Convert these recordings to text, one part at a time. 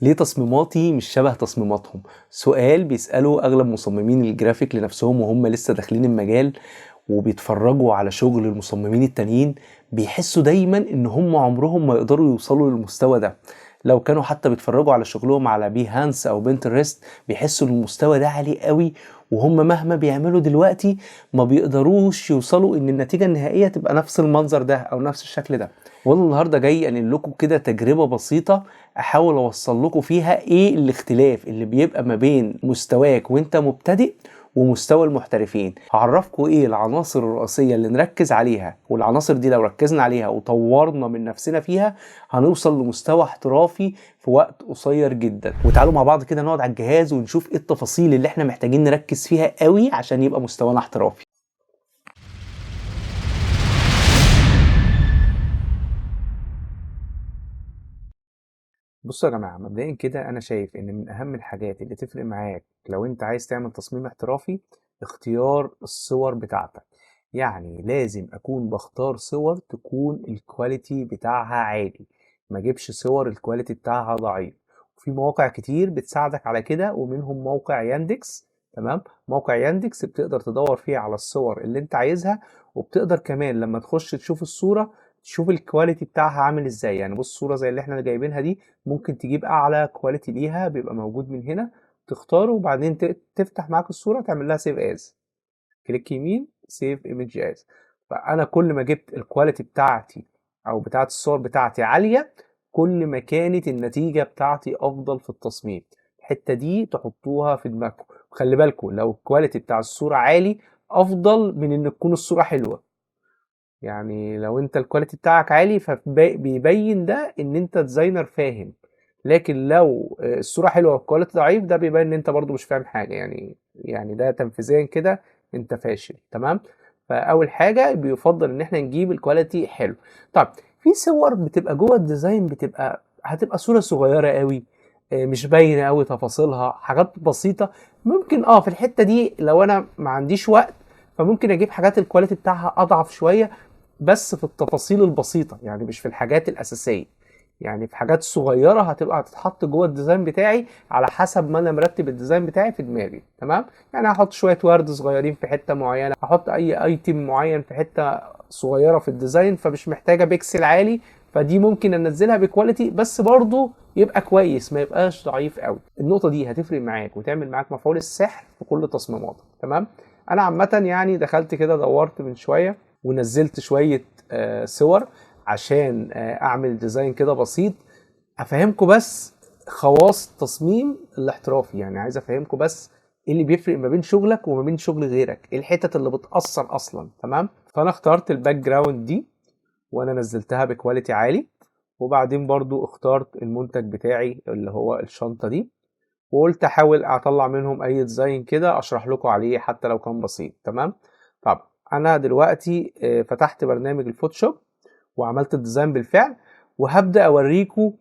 ليه تصميماتي مش شبه تصميماتهم؟ سؤال بيسأله أغلب مصممين الجرافيك لنفسهم وهم لسه داخلين المجال وبيتفرجوا على شغل المصممين التانيين. بيحسوا دايما إن هم عمرهم ما يقدروا يوصلوا للمستوى ده. لو كانوا حتى بيتفرجوا على شغلهم على بيهانس أو بنترست بيحسوا إن المستوى ده عالي قوي، وهم مهما بيعملوا دلوقتي ما بيقدروش يوصلوا إن النتيجة النهائية تبقى نفس المنظر ده أو نفس الشكل ده. وانا النهارده جاي انقل لكم كده تجربه بسيطه احاول اوصل لكم فيها ايه الاختلاف اللي بيبقى ما بين مستواك وانت مبتدئ ومستوى المحترفين. هعرفكم ايه العناصر الرئيسيه اللي نركز عليها، والعناصر دي لو ركزنا عليها وطورنا من نفسنا فيها هنوصل لمستوى احترافي في وقت قصير جدا. وتعالوا مع بعض كده نقعد على الجهاز ونشوف ايه التفاصيل اللي احنا محتاجين نركز فيها قوي عشان يبقى مستوانا احترافي. بصوا يا جماعة، مبدئيا كده أنا شايف إن من أهم الحاجات اللي تفرق معاك لو أنت عايز تعمل تصميم احترافي اختيار الصور بتاعتك. يعني لازم أكون بختار صور تكون الكواليتي بتاعها عالي، ما جيبش صور الكواليتي بتاعها ضعيف. وفي مواقع كتير بتساعدك على كده ومنهم موقع ياندكس. تمام، موقع ياندكس بتقدر تدور فيه على الصور اللي أنت عايزها، وبتقدر كمان لما تخش تشوف الصورة تشوف الكواليتي بتاعها عامل ازاي. يعني بص، صورة زي اللي احنا جايبينها دي ممكن تجيب اعلى كواليتي ليها، بيبقى موجود من هنا تختاره، وبعدين تفتح معاك الصورة تعمل لها سيف از، كليك يمين سيف ايمج از. فانا كل ما جبت الكواليتي بتاعتي او بتاعت الصور بتاعتي عالية كل ما كانت النتيجة بتاعتي افضل في التصميم. الحتة دي تحطوها في دماغكم، وخلي بالكم لو الكواليتي بتاع الصورة عالي افضل من ان تكون الصورة حلوة. يعني لو انت الكواليتي بتاعك عالي فبيبين ده ان انت ديزاينر فاهم، لكن لو الصورة حلوة والكواليتي ضعيف ده بيبين ان انت برضو مش فاهم حاجة. يعني ده تنفيذيا كده انت فاشل. تمام، فاول حاجة بيفضل ان احنا نجيب الكواليتي حلو. طب في صور بتبقى جوه الديزاين هتبقى صورة صغيرة قوي، مش باينة قوي تفاصيلها، حاجات بسيطة. ممكن في الحتة دي لو انا ما عنديش وقت فممكن اجيب حاجات الكواليتي بتاعها اضعف شوية، بس في التفاصيل البسيطة، يعني مش في الحاجات الأساسية. يعني في حاجات صغيرة هتتحط جوه الديزاين بتاعي على حسب ما أنا مرتب الديزاين بتاعي في دماغي. تمام، يعني هحط شوية ورد صغيرين في حتة معينة، هحط أي أيتم معين في حتة صغيرة في الديزاين فمش محتاجة بيكسل عالي، فدي ممكن انزلها بكواليتي بس برضو يبقى كويس ما يبقاش ضعيف قوي. النقطة دي هتفرق معاك وتعمل معاك مفعول السحر في كل تصميماتك. تمام، انا عامة يعني دخلت كده دورت من شوية ونزلت شوية صور عشان اعمل ديزاين كده بسيط افهمكم بس خواص التصميم الاحترافي. يعني عايز افهمكم بس ايه اللي بيفرق ما بين شغلك وما بين شغل غيرك، ايه الحتت اللي بتأثر اصلا. تمام، فانا اخترت الباك جراوند دي وانا نزلتها بكواليتي عالي، وبعدين برضو اخترت المنتج بتاعي اللي هو الشنطة دي، وقلت احاول اطلع منهم اي ديزاين كده اشرح لكم عليه حتى لو كان بسيط. تمام، طب انا دلوقتي فتحت برنامج الفوتوشوب وعملت الديزاين بالفعل، وهبدأ اوريكم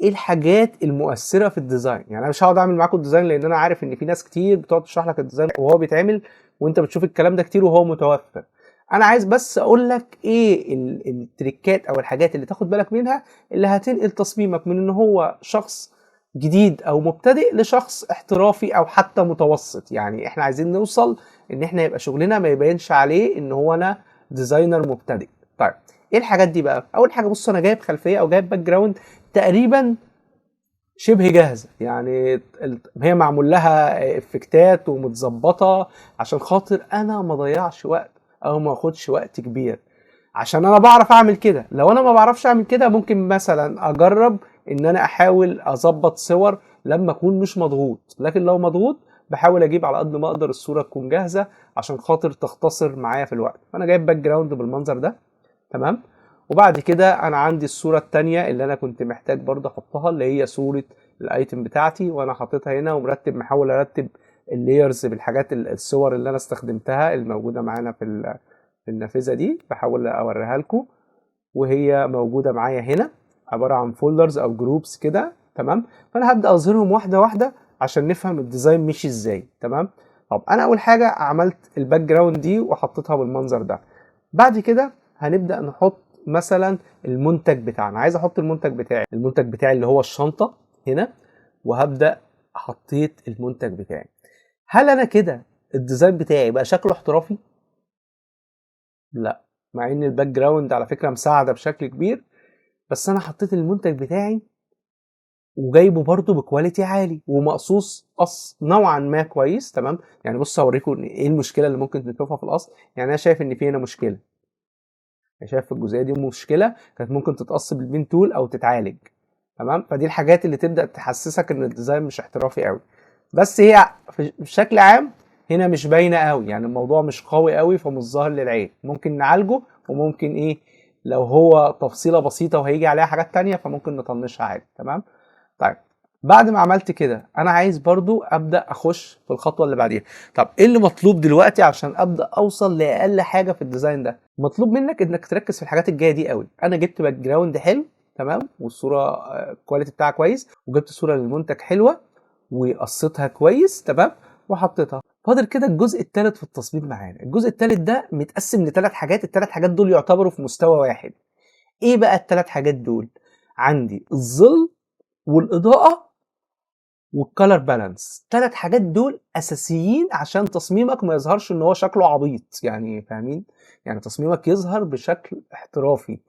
ايه الحاجات المؤثرة في الديزاين. يعني انا مش هقعد اعمل معاكم الديزاين لان انا عارف ان في ناس كتير بتقعد تشرح لك الديزاين وهو بيتعمل وانت بتشوف الكلام ده كتير وهو متوفر. انا عايز بس اقول لك ايه التريكات او الحاجات اللي تاخد بالك منها اللي هتنقل تصميمك من ان هو شخص جديد او مبتدئ لشخص احترافي او حتى متوسط. يعني احنا عايزين نوصل ان احنا يبقى شغلنا ما يبينش عليه ان هو انا ديزاينر مبتدئ. طيب ايه الحاجات دي بقى؟ اول حاجه بص، انا جايب خلفيه او جايب باك جراوند تقريبا شبه جاهزه، يعني هي معمول لها افكتات ومتظبطه عشان خاطر انا ما اضيعش وقت او ما اخدش وقت كبير، عشان انا بعرف اعمل كده. لو انا ما بعرفش اعمل كده ممكن مثلا اجرب ان انا احاول اظبط صور لما اكون مش مضغوط، لكن لو مضغوط بحاول اجيب على قد ما اقدر الصوره تكون جاهزه عشان خاطر تختصر معايا في الوقت. فانا جايب باك جراوند بالمنظر ده. تمام، وبعد كده انا عندي الصورة التانية اللي انا كنت محتاج برضه احطها اللي هي صورة الايتم بتاعتي، وانا حاططها هنا ومرتب، محاول ارتب اللايرز بالحاجات الصور اللي انا استخدمتها الموجودة معانا في النافذة دي، بحاول اوريها لكم وهي موجودة معايا هنا عبارة عن فولدرز او جروبس كده. تمام، فانا هبدأ اظهرهم واحدة واحدة عشان نفهم الديزاين مشي ازاي. تمام، طب انا اول حاجة عملت الباك جراوند دي وحطيتها بالمنظر ده. بعد كده هنبدأ نحط مثلا المنتج بتاعنا. عايز احط المنتج بتاعي اللي هو الشنطة هنا، وهبدأ حطيت المنتج بتاعي. هل انا كده الديزاين بتاعي بقى شكله احترافي؟ لا، مع ان الباك جراوند على فكرة مساعدة بشكل كبير، بس انا حطيت المنتج بتاعي وجايبه برضه بكواليتي عالي ومقصوص قص نوعا ما كويس. تمام، يعني بص هوريكم إن ايه المشكله اللي ممكن تشوفها في القص. يعني انا شايف ان في هنا مشكله، يعني شايف في الجزئيه دي مشكله كانت ممكن تتقص بالبين تول او تتعالج. تمام، فدي الحاجات اللي تبدا تحسسك ان الديزاين مش احترافي قوي. بس هي بشكل عام هنا مش باينه قوي، يعني الموضوع مش قوي قوي فمش ظاهر للعين. ممكن نعالجه، وممكن ايه لو هو تفصيله بسيطه وهيجي عليها حاجات تانية فممكن نطنشها عادي. تمام، طيب بعد ما عملت كده انا عايز برضو ابدا اخش في الخطوه اللي بعديها. طب ايه اللي مطلوب دلوقتي عشان ابدا اوصل لاقل حاجه في الديزاين ده؟ مطلوب منك انك تركز في الحاجات الجايه دي قوي. انا جبت باك جراوند حلو، تمام، والصوره الكواليتي بتاعها كويس، وجبت صوره للمنتج حلوه وقصيتها كويس، تمام، وحطيتها. فاضل كده الجزء الثالث في التصميم معانا. الجزء الثالث ده متقسم لثلاث حاجات، الثلاث حاجات دول يعتبروا في مستوى واحد. ايه بقى الثلاث حاجات دول؟ عندي الظل والاضاءه والكالر بالانس. ثلاث حاجات دول اساسيين عشان تصميمك ما يظهرش ان هو شكله عبيط، يعني فاهمين؟ يعني تصميمك يظهر بشكل احترافي.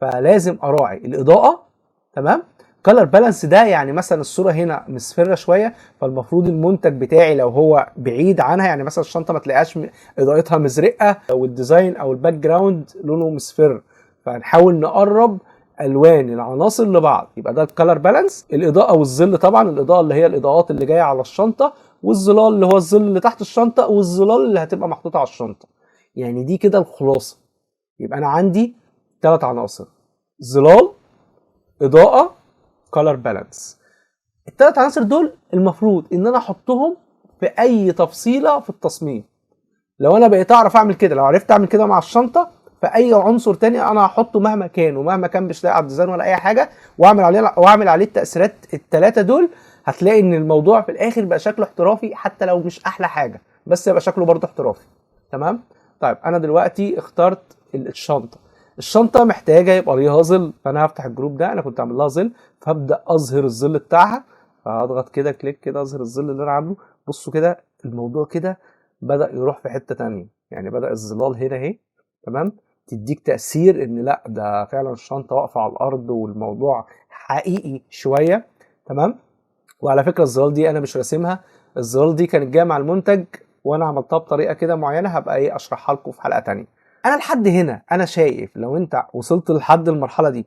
فلازم اراعي الاضاءه، تمام. كالر بالانس ده يعني مثلا الصوره هنا مصفره شويه، فالمفروض المنتج بتاعي لو هو بعيد عنها، يعني مثلا الشنطه ما تلاقيهاش اضاءتها مزرقه او الديزاين او الباك جراوند لونه مصفر، فنحاول نقرب الوان العناصر لبعض. يبقى ده الكالر بالانس. الاضاءه والظل، طبعا الاضاءه اللي هي الاضاءات اللي جايه على الشنطه، والظلال اللي هو الظل اللي تحت الشنطه، والظلال اللي هتبقى محطوطه على الشنطه. يعني دي كده الخلاصه. يبقى انا عندي ثلاث عناصر: ظلال، اضاءه، كالر بالانس. الثلاث عناصر دول المفروض ان انا احطهم في اي تفصيله في التصميم. لو انا بقيت اعرف اعمل كده، لو عرفت اعمل كده مع الشنطه، فاي عنصر تاني انا هحطه مهما كان، ومهما كان مش لاقي على الديزاين ولا اي حاجه، واعمل عليه التاثيرات الثلاثه دول، هتلاقي ان الموضوع في الاخر بقى شكله احترافي، حتى لو مش احلى حاجه بس يبقى شكله برضه احترافي. تمام، طيب انا دلوقتي اخترت الشنطه. الشنطه محتاجه يبقى ليها ظل، فانا هفتح الجروب ده، انا كنت عامل لها ظل، فهبدا اظهر الظل بتاعها. فهضغط كده كليك كده اظهر الظل اللي انا عامله. بصوا كده الموضوع كده بدأ يروح في حتة تانية، يعني بدأ الظلال هنا اهي، تمام، تديك تأثير ان لا ده فعلا الشنطة واقفة على الأرض والموضوع حقيقي شوية. تمام، وعلى فكرة الظلال دي أنا مش راسمها، الظلال دي كانت جاية مع المنتج وأنا عملتها بطريقة كده معينة، هبقى إيه أشرحها لكم في حلقة تانية. أنا لحد هنا أنا شايف لو أنت وصلت لحد المرحلة دي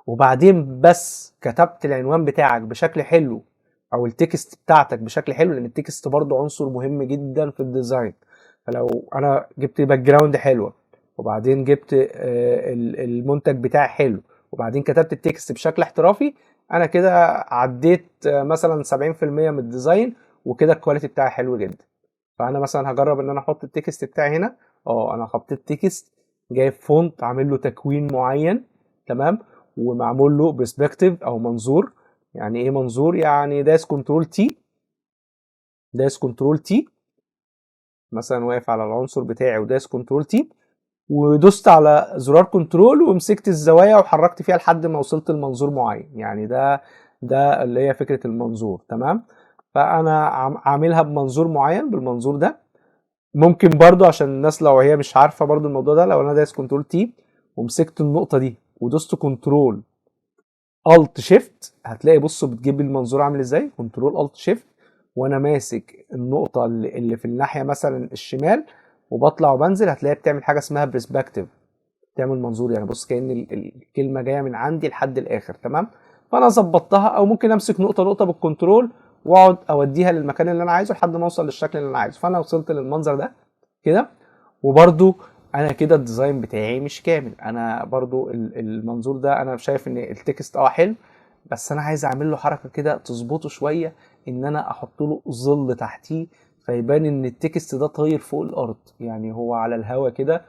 وبعدين بس كتبت العنوان بتاعك بشكل حلو او التكست بتاعتك بشكل حلو، لان التكست برضو عنصر مهم جدا في الديزاين. فلو انا جبت باك جراوند حلوه، وبعدين جبت المنتج بتاعي حلو، وبعدين كتبت التكست بشكل احترافي، انا كده عديت مثلا 70% من الديزاين، وكده الكواليتي بتاعي حلو جدا. فانا مثلا هجرب ان انا احط التكست بتاعي هنا. انا حطيت تكست، جايب فونت عامل له تكوين معين، تمام، ومعمول له برسبكتيف او منظور. يعني ايه منظور؟ يعني دايس كنترول تي، دايس كنترول تي، مثلا واقف على العنصر بتاعي ودايس كنترول تي، ودوست على زرار كنترول ومسكت الزوايا وحركت فيها لحد ما وصلت لمنظور معين. يعني ده اللي هي فكرة المنظور. تمام، فانا عاملها بمنظور معين بالمنظور ده. ممكن برضو عشان الناس لو هي مش عارفة برضو الموضوع ده، لو انا دايس كنترول تي ومسكت النقطة دي ودوست كنترول الت شيفت، هتلاقي بصوا بتجيب المنظور عامل ازاي. كنترول الت شيفت وانا ماسك النقطه اللي في الناحيه مثلا الشمال وبطلع وبنزل، هتلاقيها بتعمل حاجه اسمها برسبكتيف، تعمل منظور. يعني بص كأن الكلمه جايه من عندي لحد الاخر. تمام، فانا ظبطتها، او ممكن امسك نقطه نقطه بالكنترول واقعد اوديها للمكان اللي انا عايزه لحد ما اوصل للشكل اللي انا عايزه. فانا وصلت للمنظر ده كده. وبرده انا كده الديزاين بتاعي مش كامل. انا برضو المنظور ده انا شايف ان التكست حلو، بس انا عايز اعمل له حركه كده تظبطه شويه، ان انا احط له ظل تحتيه فيبان ان التكست ده طاير فوق الارض، يعني هو على الهوا كده،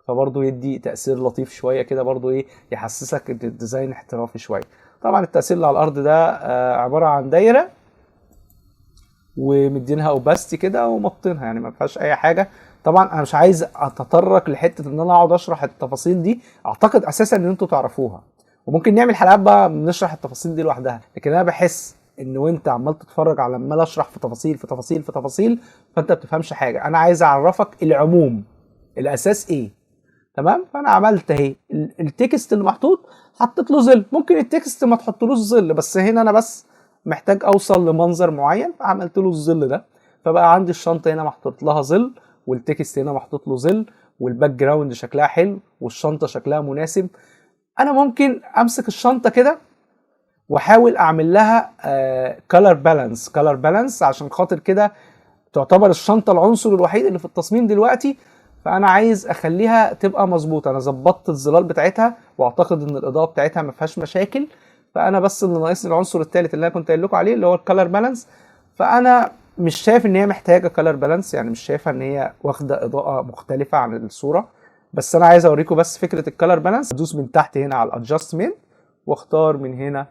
فبرضه يدي تأثير لطيف شوية كده، برضه ايه يحسسك ان الديزاين احترافي شوية. طبعا التأثير اللي على الأرض ده عبارة عن دايرة ومدينها اوباستي كده ومطينها، يعني ما فيهاش اي حاجة. طبعا انا مش عايز اتطرق لحتة ان انا اقعد اشرح التفاصيل دي، اعتقد اساسا ان انتوا تعرفوها، وممكن نعمل حلقات بقى بنشرح التفاصيل دي لوحدها. لكن انا بحس ان وانت عمال تتفرج على عمال اشرح في تفاصيل في تفاصيل في تفاصيل، فانت بتفهمش حاجه. انا عايز اعرفك العموم، الاساس ايه. تمام. فانا عملت اهي التكست اللي محطوط حطيت له ظل. ممكن التكست ما تحطلوش ظل، بس هنا انا بس محتاج اوصل لمنظر معين فعملت له الظل ده. فبقى عندي الشنطه هنا محطوط لها ظل، والتكست هنا محطوط له ظل، والباك جراوند شكلها حلو، والشنطه شكلها مناسب. انا ممكن امسك الشنطه كده واحاول اعمل لها كلر بالانس عشان خاطر كده تعتبر الشنطه العنصر الوحيد اللي في التصميم دلوقتي. فانا عايز اخليها تبقى مظبوطه. انا ظبطت الظلال بتاعتها واعتقد ان الاضاءه بتاعتها ما فيهاش مشاكل. فانا بس اللي ناقصني العنصر الثالث اللي انا كنت قايل لكم عليه اللي هو الكالر بالانس. فانا مش شايف ان هي محتاجه كالر بالانس، يعني مش شايفها ان هي واخده اضاءه مختلفه عن الصوره. بس انا عايز اوريكم بس فكره الكالر بالانس. ادوس من تحت هنا على الادجستمنت واختار من هنا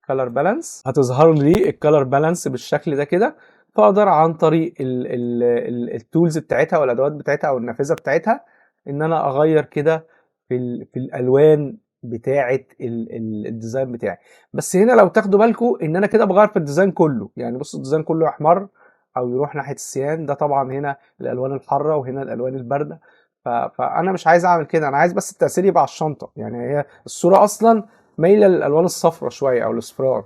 كالر بالانس، هتظهر لي الكالر بالانس بالشكل ده كده. فاقدر عن طريق التولز بتاعتها والادوات بتاعتها او النافذه بتاعتها ان انا اغير كده في الالوان بتاعه الديزاين بتاعي. بس هنا لو تاخدوا بالكم ان انا كده بغير في الديزاين كله. يعني بصوا الديزاين كله احمر او يروح ناحيه السيان. ده طبعا هنا الالوان الحاره وهنا الالوان البارده. فانا مش عايز اعمل كده. انا عايز بس التاثير يبقى على الشنطه. يعني هي الصوره اصلا مايله للالوان الصفراء شويه او الاصفرار.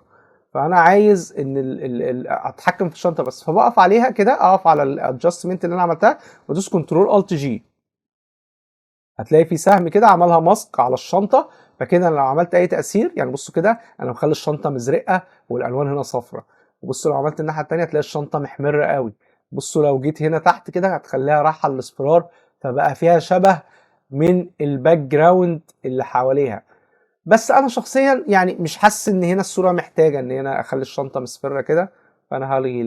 فانا عايز ان اتحكم في الشنطه بس. فبقف عليها كده، اقف على الادجستمنت اللي انا عملتها وادوس كنترول الت جي. هتلاقي في سهم كده عملها ماسك على الشنطه. فكده لو عملت اي تاثير، يعني بصوا كده انا مخلي الشنطه مزرقه والالوان هنا صفراء. وبصوا لو عملت الناحيه الثانيه هتلاقي الشنطه محمره قوي. بصوا لو جيت هنا تحت كده هتخليها رايحه للاصفرار، فبقى فيها شبه من الباك جراوند اللي حواليها. بس انا شخصيا يعني مش حاسس ان هنا الصوره محتاجه ان انا اخلي الشنطه مصفره كده. فانا هلغي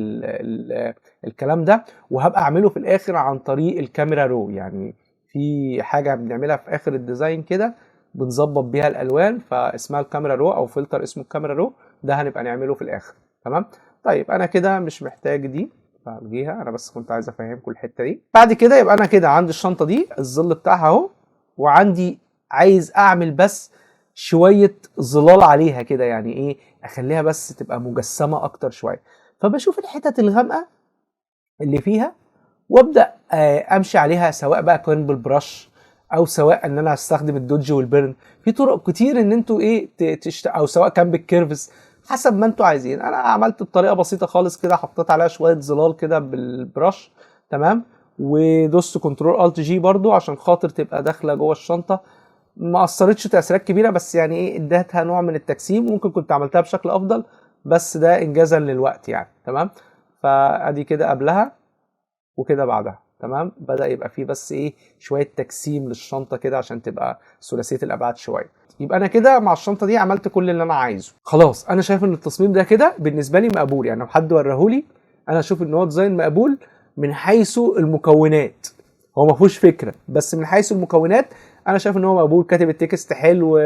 الكلام ده وهبقى اعمله في الاخر عن طريق الكاميرا رو. يعني في حاجه بنعملها في اخر الديزاين كده بنظبط بيها الالوان فاسمها الكاميرا رو او فلتر اسمه الكاميرا رو. ده هنبقى نعمله في الاخر. تمام. طيب انا كده مش محتاج دي فالغيها. انا بس كنت عايز افهمكم الحته دي. بعد كده يبقى انا كده عندي الشنطه دي الظل بتاعها اهو، وعندي عايز اعمل بس شويه ظلال عليها كده. يعني ايه؟ اخليها بس تبقى مجسمه اكتر شويه. فبشوف الحتت الغامقه اللي فيها وابدا امشي عليها، سواء بقى كان بالبرش او سواء ان انا استخدم الدوج والبرن. في طرق كتير ان انتوا ايه او سواء كان بالكيرفز حسب ما انتوا عايزين. انا عملت بطريقه بسيطه خالص كده، حطيت عليها شويه ظلال كده بالبرش. تمام. ودوست كنترول الت جي برضو عشان خاطر تبقى داخله جوه الشنطه. ما اثرتش تاثيرات كبيره، بس يعني ايه اديتها نوع من التجسيم. ممكن كنت عملتها بشكل افضل بس ده انجازا للوقت يعني. تمام. فادي كده قبلها وكده بعدها. تمام. بدأ يبقى فيه بس ايه شويه تجسيم للشنطه كده عشان تبقى ثلاثيه الابعاد شويه. يبقى انا كده مع الشنطه دي عملت كل اللي انا عايزه خلاص. انا شايف ان التصميم ده كده بالنسبه لي مقبول. يعني لو حد وريهولي انا اشوف ان هو ديزاين مقبول من حيث المكونات. هو ما فيهوش فكره، بس من حيث المكونات انا شايف ان هو مقبول. كاتب التكست حلو،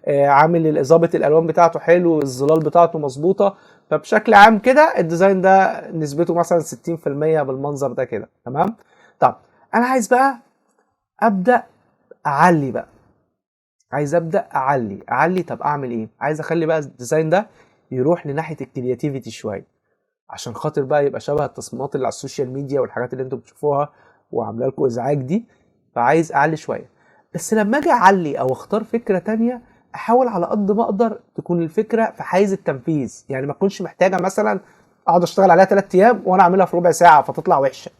عامل اضافه الالوان بتاعته حلو، الظلال بتاعته مظبوطه. فبشكل عام كده الديزاين ده نسبته مثلا 60% بالمنظر ده كده. تمام. طب انا عايز بقى ابدا اعلي بقى. عايز ابدا اعلي. طب اعمل ايه؟ عايز اخلي بقى الديزاين ده يروح لناحيه الكرياتيفيتي شويه عشان خاطر بقى يبقى شبه التصميمات اللي على السوشيال ميديا والحاجات اللي انتوا بتشوفوها وعامله لكم ازعاج دي. فعايز اعلي شويه. بس لما اجي اعلي او اختار فكره تانية احاول على قد ما اقدر تكون الفكره في حيز التنفيذ. يعني ما تكونش محتاجه مثلا اقعد اشتغل عليها 3 ايام وانا اعملها في ربع ساعه فتطلع وحشه.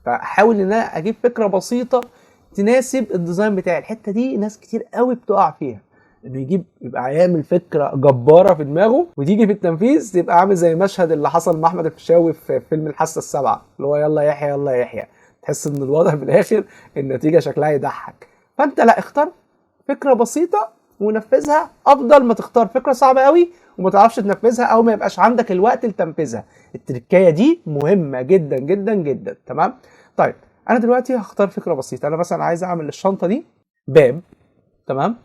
فاحاول ان انا اجيب فكره بسيطه تناسب الديزاين بتاعي. الحته دي ناس كتير قوي بتقع فيها، انه يبقى يعمل فكره جباره في دماغه وتيجي في التنفيذ تبقى عامل زي المشهد اللي حصل مع احمد الفيشاوي في فيلم الحاسه السابعه اللي هو يلا يحيى يلا يحيى. تحس ان الوضع في الاخر النتيجه شكلها يضحك. فانت لا، اختار فكره بسيطه ونفذها افضل ما تختار فكره صعبه قوي وما تعرفش تنفذها او ما يبقاش عندك الوقت لتنفيذها. التركايه دي مهمه جدا جدا جدا. تمام. طيب انا دلوقتي هختار فكره بسيطه. انا مثلا عايز اعمل للشنطه دي باب. تمام.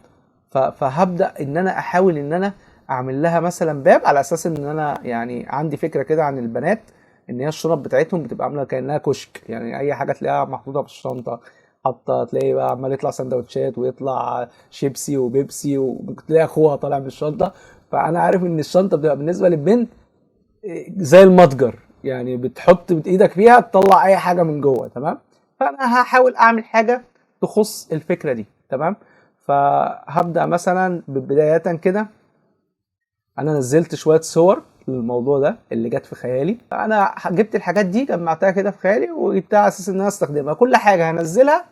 فهبدا ان انا احاول ان انا اعمل لها مثلا باب على اساس ان انا يعني عندي فكره كده عن البنات ان هي الشنط بتاعتهم بتبقى عامله كانها كشك. يعني اي حاجه تلاقيها محطوطه في الشنطه حاطه، تلاقي بقى عمال يطلع سندوتشات ويطلع شيبسي وبيبسي وممكن تلاقي اخوها طالع من الشنطه. فانا عارف ان الشنطه بتبقى بالنسبه للبنت زي المتجر، يعني بتحط ايدك فيها تطلع اي حاجه من جوه. تمام. فانا هحاول اعمل حاجه تخص الفكره دي. تمام. فهبدا مثلا بدايه كده، انا نزلت شويه صور للموضوع ده اللي جت في خيالي. انا جبت الحاجات دي جمعتها كده في خيالي وجبتها على اساس ان انا استخدمها. كل حاجه هنزلها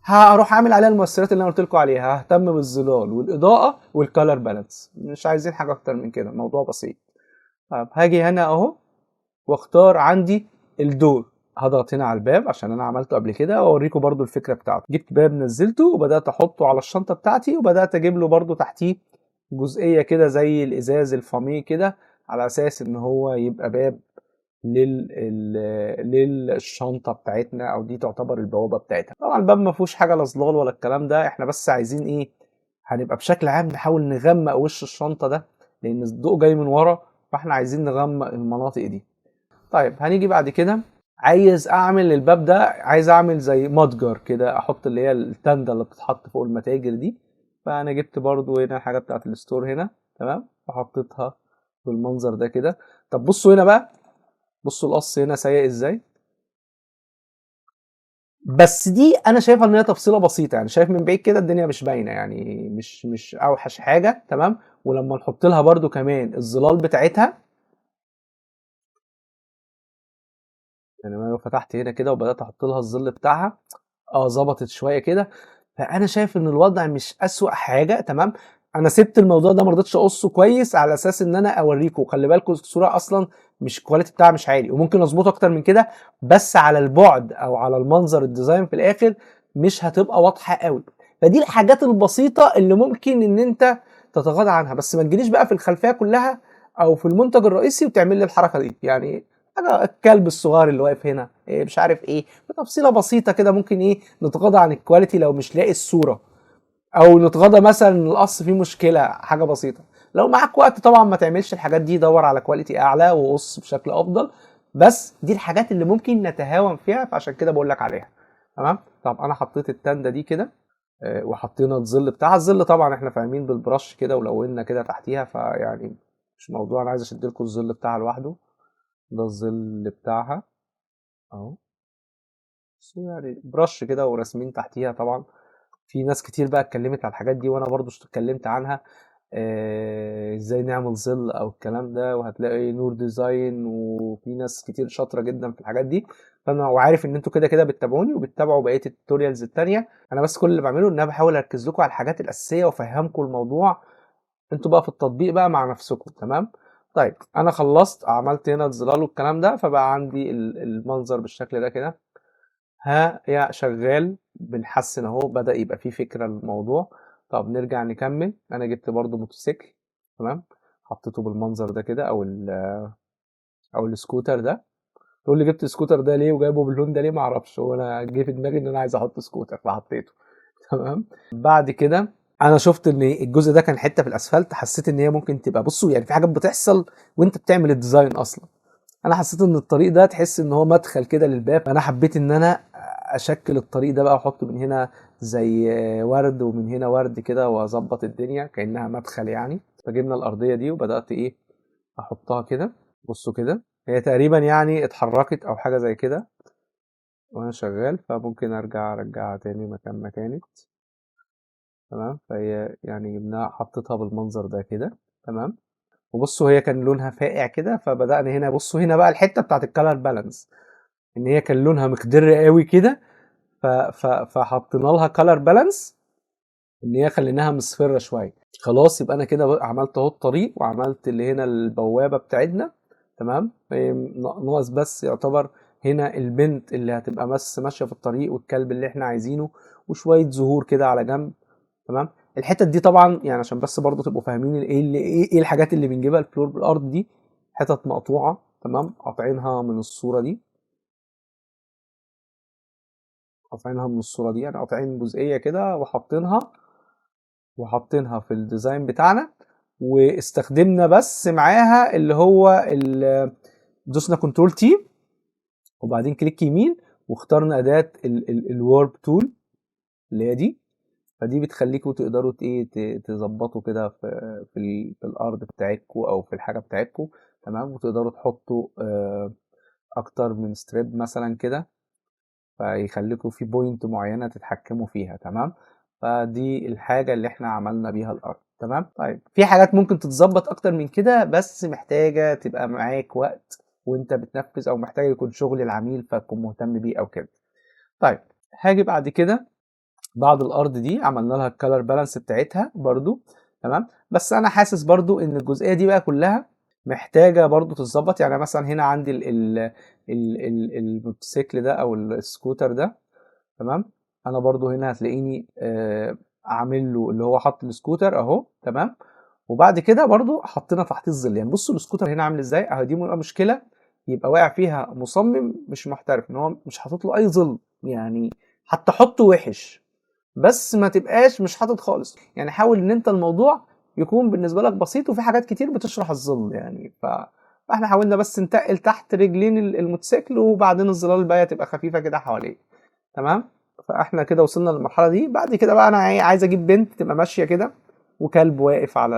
هروح اعمل عليها المؤثرات اللي انا قلت لكم عليها، ههتم بالظلال والاضاءه والكالر بالانس. مش عايزين حاجه اكتر من كده، الموضوع بسيط. طب هاجي هنا اهو واختار عندي الدور. هضغط هنا على الباب عشان انا عملته قبل كده واوريكم برضو الفكره بتاعته. جبت باب نزلته وبدات احطه على الشنطه بتاعتي، وبدات اجيب له برضو تحتيه جزئيه كده زي الازاز الفامي كده، على اساس ان هو يبقى باب للشنطه بتاعتنا، او دي تعتبر البوابه بتاعتها. طبعا الباب ما فيهوش حاجه لا ظلال ولا الكلام ده، احنا بس عايزين ايه، هنبقى بشكل عام نحاول نغمق وش الشنطه ده لان الضوء جاي من ورا، فاحنا عايزين نغمق المناطق دي. طيب هنيجي بعد كده، عايز اعمل الباب ده، عايز اعمل زي متجر كده، احط اللي هي التندة اللي بتتحط فوق المتاجر دي. فانا جبت برضو هنا الحاجه بتاعت الستور هنا. تمام. وحطيتها بالمنظر ده كده. طب بصوا هنا بقى، بصوا القص هنا سيء ازاي. بس دي انا شايفها ان هي تفصيله بسيطه، يعني شايف من بعيد كده الدنيا مش باينه، يعني مش اوحش حاجه. تمام. ولما نحط لها برضو كمان الظلال بتاعتها، يعني انا لو فتحت هنا كده وبدات احط لها الظل بتاعها، ظبطت شويه كده. فانا شايف ان الوضع مش اسوأ حاجه. تمام. انا سبت الموضوع ده ما رضيتش اقصه كويس على اساس ان انا اوريكم. خلي بالكم الصوره اصلا مش الكواليتي بتاعها مش عالي، وممكن اظبطه اكتر من كده، بس على البعد او على المنظر الديزاين في الاخر مش هتبقى واضحه قوي. فدي الحاجات البسيطه اللي ممكن ان انت تتغاضى عنها، بس ما تجيليش بقى في الخلفيه كلها او في المنتج الرئيسي وتعمل لي الحركه دي. يعني حاجه الكلب الصغير اللي واقف هنا، إيه مش عارف ايه، تفصيله بسيطه كده ممكن ايه نتغاضى عن الكواليتي لو مش لاقي الصوره، او نتغاضى مثلا ان القص فيه مشكله، حاجه بسيطه. لو معاك وقت طبعا ما تعملش الحاجات دي، دور على كواليتي اعلى وقص بشكل افضل. بس دي الحاجات اللي ممكن نتهاون فيها، فعشان كده بقول لك عليها. تمام. طب انا حطيت التنده دي كده، وحطينا الظل بتاعها. الظل طبعا احنا فاهمين بالبرش كده ولوننا كده تحتيها، فيعني مش موضوع انا عايز اشد لكم الظل بتاعها لوحده. ده الظل بتاعها اهو. بس يعني برش كده ورسمين تحتيها. طبعا في ناس كتير بقى اتكلمت على الحاجات دي وانا برضو اتكلمت عنها، ازاي نعمل ظل او الكلام ده، وهتلاقي نور ديزاين وفي ناس كتير شاطره جدا في الحاجات دي. فانا وعارف ان انتوا كده كده بتتابعوني وبتتابعوا بقيه التوتوريالز التانية. انا بس كل اللي بعمله ان انا بحاول اركز لكم على الحاجات الاساسيه وافهمكم الموضوع، انتوا بقى في التطبيق بقى مع نفسكم. تمام. طيب انا خلصت عملت هنا الظلال والكلام ده، فبقى عندي المنظر بالشكل ده كده. ها يا شغال بنحسن اهو، بدأ يبقى فيه فكرة للموضوع. طب نرجع نكمل. انا جبت برضو موتوسيكل. تمام. حطيته بالمنظر ده كده، او السكوتر ده. تقول لي جبت السكوتر ده ليه وجايبه باللون ده ليه؟ معرفش، هو انا جه في دماغي ان انا عايز احط سكوتر فحطيته. تمام. بعد كده انا شفت ان الجزء ده كان حته في الاسفلت، حسيت ان هي ممكن تبقى، بصوا يعني في حاجات بتحصل وانت بتعمل الديزاين اصلا. انا حسيت ان الطريق ده تحس ان هو مدخل كده للباب، فانا حبيت ان انا اشكل الطريق ده بقى، واحط من هنا زي ورد ومن هنا ورد كده، واظبط الدنيا كانها مدخل يعني. فجبنا الارضيه دي وبدات ايه احطها كده. بصوا كده هي تقريبا يعني اتحركت او حاجه زي كده وانا شغال، فممكن ارجعها تاني مكان ما كانت. تمام. فهي يعني جبناها حطيتها بالمنظر ده كده. تمام. وبصوا هي كان لونها فاقع كده، فبدأنا هنا. بصوا هنا بقى الحتة بتاعت الكالر بالانس، ان هي كان لونها مخضر قوي كده، فحطينا لها كالر بالانس ان هي خليناها مصفرة شوية. خلاص يبقى انا كده عملت اهو الطريق، وعملت اللي هنا البوابة بتاعتنا. تمام. ناقص بس يعتبر هنا البنت اللي هتبقى بس ماشية في الطريق، والكلب اللي احنا عايزينه، وشوية زهور كده على جنب. تمام. الحتت دي طبعا يعني عشان بس برضو تبقوا فاهمين ايه الحاجات اللي بنجيبها الفلور بالارض دي، حتت مقطوعة. تمام. قاطعينها من الصورة دي، قاطعينها من الصورة دي، يعني قاطعين جزئية كده وحاطينها في الديزاين بتاعنا. واستخدمنا بس معاها اللي هو دوسنا كنترول تي وبعدين كليك يمين، واخترنا أداة الورب تول اللي هي دي. فدي بتخليكوا تقدروا ايه تظبطوا كده في الارض بتاعتكم او في الحاجه بتاعتكم. تمام، وتقدروا تحطوا اكتر من ستريب مثلا كده، فيخليكوا في بوينت معينة تتحكموا فيها. تمام، فدي الحاجة اللي احنا عملنا بيها الارض. تمام، طيب في حاجات ممكن تتظبط اكتر من كده، بس محتاجة تبقى معاك وقت وانت بتنفذ، او محتاج يكون شغل العميل فتكون مهتم بيه او كده. طيب هاجي بعد كده، بعد الارض دي عملنا لها الكالر بالانس بتاعتها برضو. تمام، بس انا حاسس برضو ان الجزئيه دي بقى كلها محتاجه برضو تتظبط. يعني مثلا هنا عندي الموتوسيكل ده او السكوتر ده. تمام، انا برضو هنا هتلاقيني عامل له اللي هو حط السكوتر اهو. تمام، وبعد كده برضو حطينا تحت الظل. يعني بصوا السكوتر هنا عامل ازاي اهو. دي مشكله يبقى واقع فيها مصمم مش محترف، ان هو مش حاطط له اي ظل. يعني حتى حطه وحش، بس ما تبقاش مش حاطط خالص. يعني حاول ان انت الموضوع يكون بالنسبه لك بسيط، وفي حاجات كتير بتشرح الظل يعني. فاحنا حاولنا بس نتقل تحت رجلين الموتوسيكل، وبعدين الظلال بقى تبقى خفيفه كده حواليه. تمام، فاحنا كده وصلنا للمرحله دي. بعد كده بقى انا عايز اجيب بنت تبقى ماشيه كده، وكلب واقف على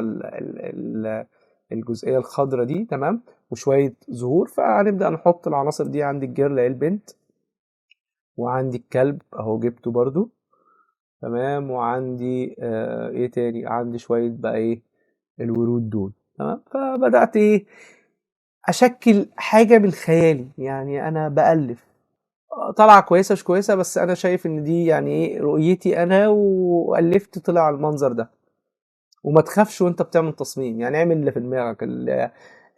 الجزئيه الخضراء دي. تمام، وشويه زهور. فهنبدا نحط العناصر دي. عندي الجيرل اهي البنت، وعندي الكلب اهو جبته برضو. تمام، وعندي ايه تاني، عندي شويه بقى ايه الورود دول. تمام، فبدات ايه اشكل حاجه من خيالي. يعني انا بالف طلعه كويسه مش كويسه، بس انا شايف ان دي يعني ايه رؤيتي انا، والفت طلع المنظر ده. وما تخافش وانت بتعمل تصميم، يعني اعمل اللي في دماغك.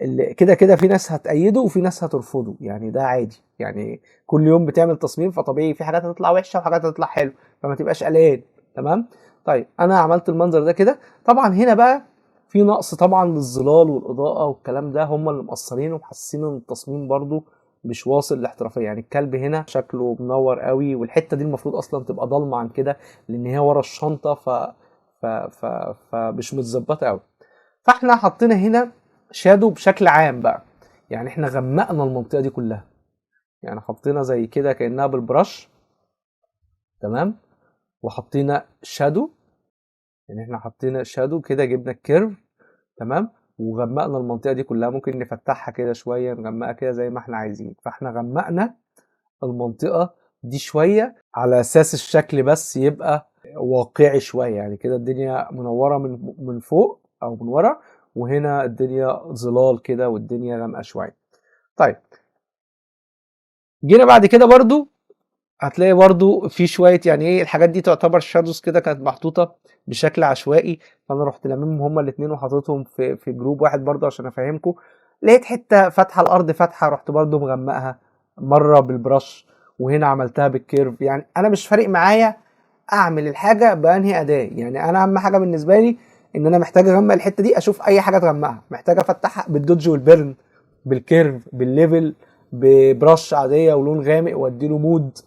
اللي كده كده في ناس هتأيده وفي ناس هترفضه، يعني ده عادي. يعني كل يوم بتعمل تصميم، فطبيعي في حاجات هتطلع وحشه وحاجات هتطلع حلو، فما تبقاش قلقان. تمام، طيب انا عملت المنظر ده كده. طبعا هنا بقى في نقص طبعا للظلال والاضاءه والكلام ده، هم اللي مقصرين ومحسسين ان التصميم برضو مش واصل لاحترافيه. يعني الكلب هنا شكله منور قوي، والحته دي المفروض اصلا تبقى ضلمه عن كده، لان هي ورا الشنطه. ف... ف... فمش متظبطه قوي. فاحنا حطينا هنا شادو بشكل عام بقى. يعني احنا غمقنا المنطقه دي كلها، يعني حطينا زي كده كانها بالبرش. تمام، وحطينا شادو. يعني احنا حطينا شادو كده، جبنا الكيرف. تمام، وغمقنا المنطقه دي كلها. ممكن نفتحها كده شويه، نغمقها كده زي ما احنا عايزين. فاحنا غمقنا المنطقه دي شويه على اساس الشكل بس يبقى واقعي شويه. يعني كده الدنيا منوره من فوق او من ورا، وهنا الدنيا ظلال كده والدنيا غامقه شويه. طيب جينا بعد كده برضو هتلاقي برضو في شويه، يعني ايه الحاجات دي تعتبر شادوز كده، كانت محطوطه بشكل عشوائي. فانا رحت لاممهم هما الاثنين وحاططهم في جروب واحد برضو عشان افهمكم. لقيت حته فاتحه الارض فاتحه، رحت برضو مغمقها مره بالبرش، وهنا عملتها بالكيرف. يعني انا مش فارق معايا اعمل الحاجه بانهي اداه. يعني انا اهم حاجه بالنسبه لي ان انا محتاج اغمق الحته دي، اشوف اي حاجه تغمقها. محتاج افتحها بالدوج والبيرن، بالكيرف، بالليفل، ببرش عاديه ولون غامق واديله مود.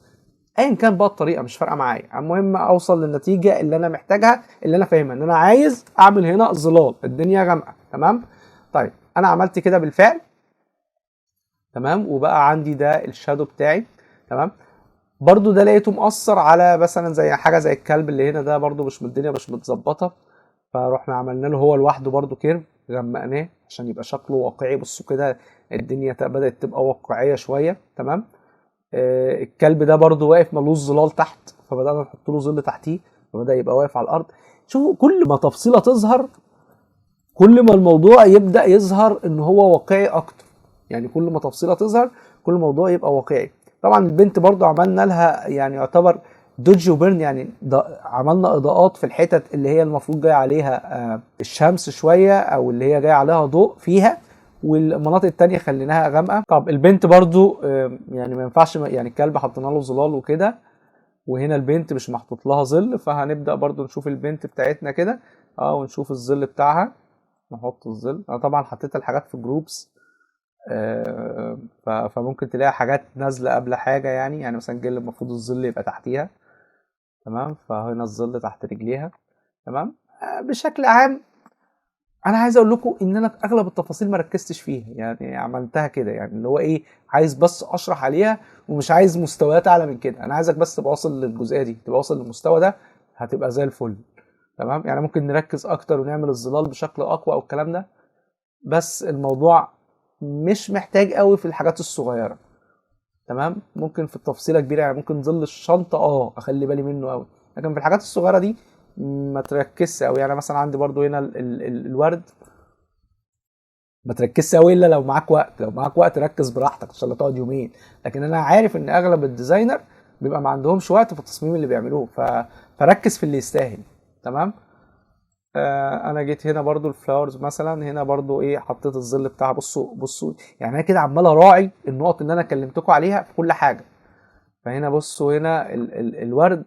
ايا كان بقى الطريقه مش فارقه معايا، المهم اوصل للنتيجه اللي انا محتاجها، اللي انا فاهمها. ان انا عايز اعمل هنا ظلال، الدنيا غامقه. تمام، طيب انا عملت كده بالفعل. تمام، وبقى عندي ده الشادو بتاعي. تمام، برضو ده لقيته مؤثر على مثلا زي حاجه زي الكلب اللي هنا ده، برضو مش الدنيا مش متظبطه. فروحنا عملنا له هو لوحده برضو كيرف، غمقناه عشان يبقى شكله واقعي. بصوا كده الدنيا بدأت تبقى واقعيه شويه. تمام، الكلب ده برضو واقف ملوش ظلال تحت، فبدأنا نحط له ظل تحتيه، فبدأ يبقى واقف على الأرض. شوفوا كل ما تفصيلة تظهر، كل ما الموضوع يبدأ يظهر إن هو واقعي أكتر. يعني كل ما تفصيلة تظهر كل الموضوع يبقى واقعي. طبعا البنت برضو عملنا لها يعني يعتبر دوج وبرن. يعني عملنا إضاءات في الحتت اللي هي المفروض جاي عليها الشمس شوية، أو اللي هي جاي عليها ضوء فيها، والمناطق التانية خليناها غامقة. طب البنت برضو يعني ما ينفعش، يعني الكلب حطينا له ظلال وكده، وهنا البنت مش محطوط لها ظل. فهنبدأ برضو نشوف البنت بتاعتنا كده ونشوف الظل بتاعها. نحط الظل. انا طبعا حطيت الحاجات في جروبس، فممكن تلاقي حاجات نازلة قبل حاجة. يعني مثلا جل المفروض الظل يبقى تحتيها. تمام، فهنا الظل تحت رجليها. تمام، بشكل عام انا عايز اقول لكم ان انا في اغلب التفاصيل ما ركزتش فيها. يعني عملتها كده، يعني اللي هو ايه، عايز بس اشرح عليها، ومش عايز مستويات اعلى من كده. انا عايزك بس تبقى واصل للجزئيه دي، تبقى واصل للمستوى ده، هتبقى زي الفل. تمام، يعني ممكن نركز اكتر ونعمل الظلال بشكل اقوى او الكلام ده، بس الموضوع مش محتاج قوي في الحاجات الصغيره. تمام، ممكن في التفصيله كبيره، يعني ممكن ظل الشنطه اخلي بالي منه قوي، لكن في الحاجات الصغيره دي ما تركزش قوي. يعني مثلا عندي برضو هنا الورد، ما تركزش قوي الا لو معاك وقت. لو معاك وقت ركز براحتك عشان لا تقعد يومين، لكن انا عارف ان اغلب الديزاينر بيبقى ما عندهمش وقت في التصميم اللي بيعملوه، فركز في اللي يستاهل. تمام. انا جيت هنا برضو الفلاورز مثلا، هنا برضو ايه حطيت الظل بتاعها. بصوا بصوا، يعني انا كده عمال اراعي النقط اللي انا كلمتكم عليها في كل حاجه. فهنا بصوا هنا الورد،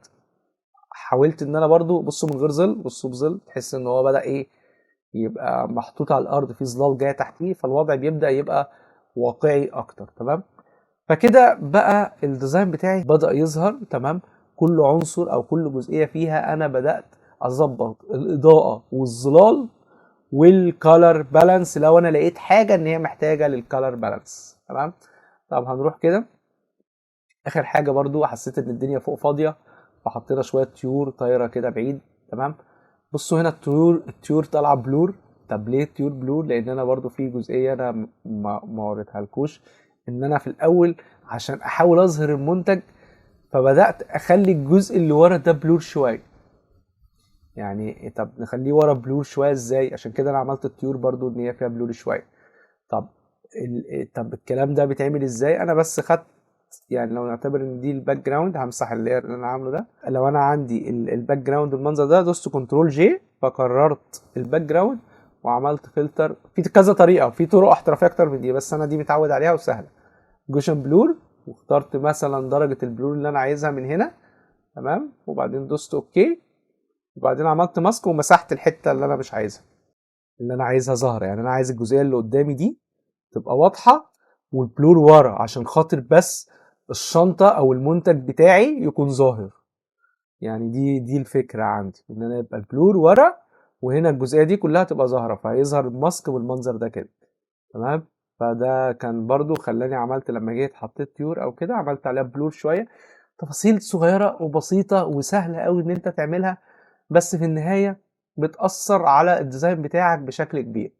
حاولت ان انا برضو بصوا من غير ظل، بصوا بظل تحس ان هو بدأ ايه يبقى محطوط على الارض، في ظلال جايه تحتيه، فالوضع بيبدأ يبقى واقعي اكتر. تمام. فكده بقى الديزاين بتاعي بدأ يظهر. تمام. كل عنصر او كل جزئية فيها انا بدأت اظبط الاضاءة والظلال والكالر بالانس لو انا لقيت حاجة ان هي محتاجة للكالر بالانس. تمام. طب هنروح كده اخر حاجة، برضو حسيت ان الدنيا فوق فاضية، فحطينا شوية طيور طايرة كده بعيد. تمام. بصوا هنا الطيور طالعة بلور. طب ليه الطيور بلور؟ لان انا برضو في جزئية انا ما وريتها لكوش، ان انا في الاول عشان احاول اظهر المنتج فبدات اخلي الجزء اللي ورا ده بلور شويه. يعني طب نخليه ورا بلور شويه ازاي؟ عشان كده انا عملت الطيور برضو ان هي فيها بلور شويه. طب طب الكلام ده بيتعمل ازاي؟ انا بس خدت، يعني لو نعتبر ان دي الباك جراوند، همسح اللاير اللي انا عامله ده. لو انا عندي الباك جراوند بالمنظر ده، دوست كنترول جي فقررت الباك جراوند وعملت فلتر. في كذا طريقه، في طرق احترافيه اكتر من دي، بس انا دي متعود عليها وسهله. جوشن بلور، واخترت مثلا درجة البلور اللي انا عايزها من هنا. تمام. وبعدين دوست اوكي، وبعدين عملت ماسك ومسحت الحتة اللي انا مش عايزها، اللي انا عايزها ظاهرة. يعني انا عايز الجزئية اللي قدامي دي تبقى واضحة والبلور ورا، عشان خاطر بس الشنطة او المنتج بتاعي يكون ظاهر. يعني دي الفكرة عندي، ان انا يبقى البلور ورا وهنا الجزئية دي كلها تبقى ظاهرة، فهيظهر الماسك بالمنظر ده كده. تمام. فده كان برضو خلاني عملت لما جيت حطيت تيور او كده عملت عليها بلور شويه. تفاصيل صغيره وبسيطه وسهله قوي ان انت تعملها، بس في النهايه بتاثر على الديزاين بتاعك بشكل كبير.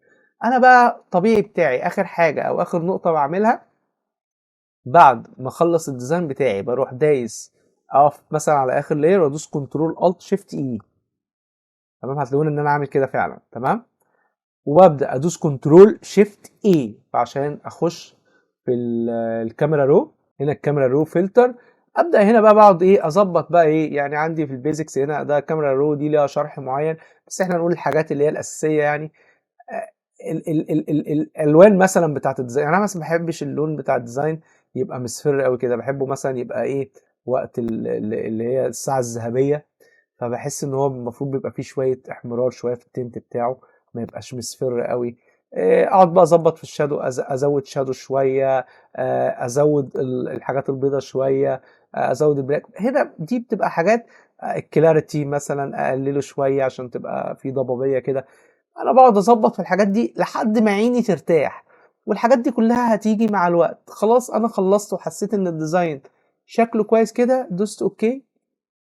انا بقى طبيعي بتاعي اخر حاجه او اخر نقطه بعملها بعد ما اخلص الديزاين بتاعي، بروح دايس اقف مثلا على اخر لاير وادوس كنترول الت شيفت اي. تمام. هتلاقوني ان انا عامل كده فعلا. تمام. وببدا ادوس كنترول شيفت اي عشان اخش في الكاميرا رو. هنا الكاميرا رو فلتر. ابدا هنا بقى بقعد ايه اظبط بقى ايه، يعني عندي في البيزكس هنا ده الكاميرا رو دي ليها شرح معين، بس احنا نقول الحاجات اللي هي الاساسيه يعني. الالوان مثلا بتاعت الديزاين، يعني انا مثلا ما بحبش اللون بتاع الديزاين يبقى مصفر قوي كده، بحبه مثلا يبقى ايه وقت اللي هي الساعه الذهبيه، فبحس ان هو المفروض بيبقى فيه شويه احمرار شويه في التنت بتاعه، ما يبقاش مصفر قوي. اقعد بقى اظبط في الشادو، ازود شادو شويه، ازود الحاجات البيضاء شويه، ازود البلاك. هنا دي بتبقى حاجات الكلاريتي مثلا اقلله شويه عشان تبقى في ضبابيه كده. انا بقعد اظبط في الحاجات دي لحد ما عيني ترتاح، والحاجات دي كلها هتيجي مع الوقت. خلاص انا خلصت وحسيت ان الديزاين شكله كويس كده، دوست اوكي.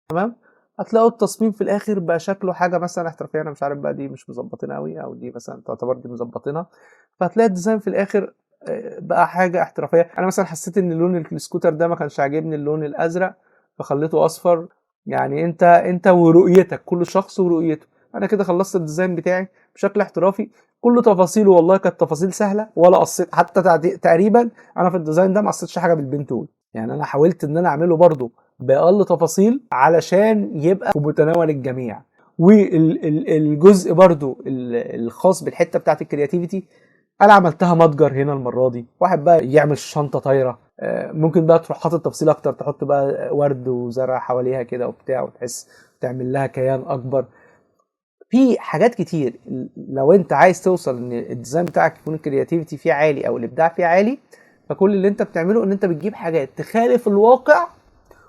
تمام. هتلاقوا التصميم في الاخر بقى شكله حاجه مثلا احترافيه. انا مش عارف بقى دي مش مظبطينها قوي او دي مثلا تعتبر دي مظبطينها، فهتلاقي الديزاين في الاخر بقى حاجه احترافيه. انا مثلا حسيت ان لون السكوتر ده ما كانش عاجبني اللون الازرق فخليته اصفر. يعني انت ورؤيتك، كل شخص ورؤيته. انا كده خلصت الديزاين بتاعي بشكل احترافي، كل تفاصيله والله كانت تفاصيل سهله، ولا قصيت حتى تقريبا. انا في الديزاين ده ما قصيتش حاجه بالبين تول، يعني انا حاولت ان انا اعمله برضو باقل تفاصيل علشان يبقى في متناول الجميع. والجزء برضو الخاص بالحته بتاعت الكرياتيفيتي، انا عملتها متجر هنا المره دي. واحد بقى يعمل شنطه طايره، ممكن بقى تروح حاطط تفصيل اكتر، تحط بقى ورد وزرع حواليها كده وبتاع، وتحس تعمل لها كيان اكبر. في حاجات كتير. لو انت عايز توصل ان الديزاين بتاعك يكون الكرياتيفيتي فيه عالي او الابداع فيه عالي، فكل اللي انت بتعمله ان انت بتجيب حاجات تخالف الواقع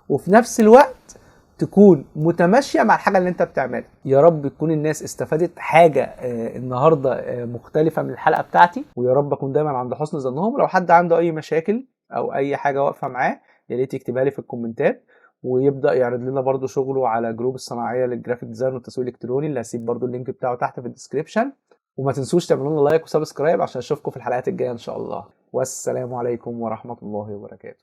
وفي نفس الوقت تكون متماشية مع الحاجة اللي انت بتعملها. يا رب تكون الناس استفادت حاجة النهاردة مختلفة من الحلقة بتاعتي، ويا رب اكون دايما عند حسن ظنهم. لو حد عنده اي مشاكل او اي حاجة واقفة معاه يا ريت يكتبها لي في الكومنتات، ويبدأ يعرض لنا برضو شغله على جروب الصناعية للجرافيك ديزاين والتسويق الالكتروني، اللي هسيب برضو اللينك بتاعه تحت في الديسكريبشن. وما تنسوش تعملوا لنا لايك وسبسكرايب عشان اشوفكم في الحلقات الجايه ان شاء الله. والسلام عليكم ورحمه الله وبركاته.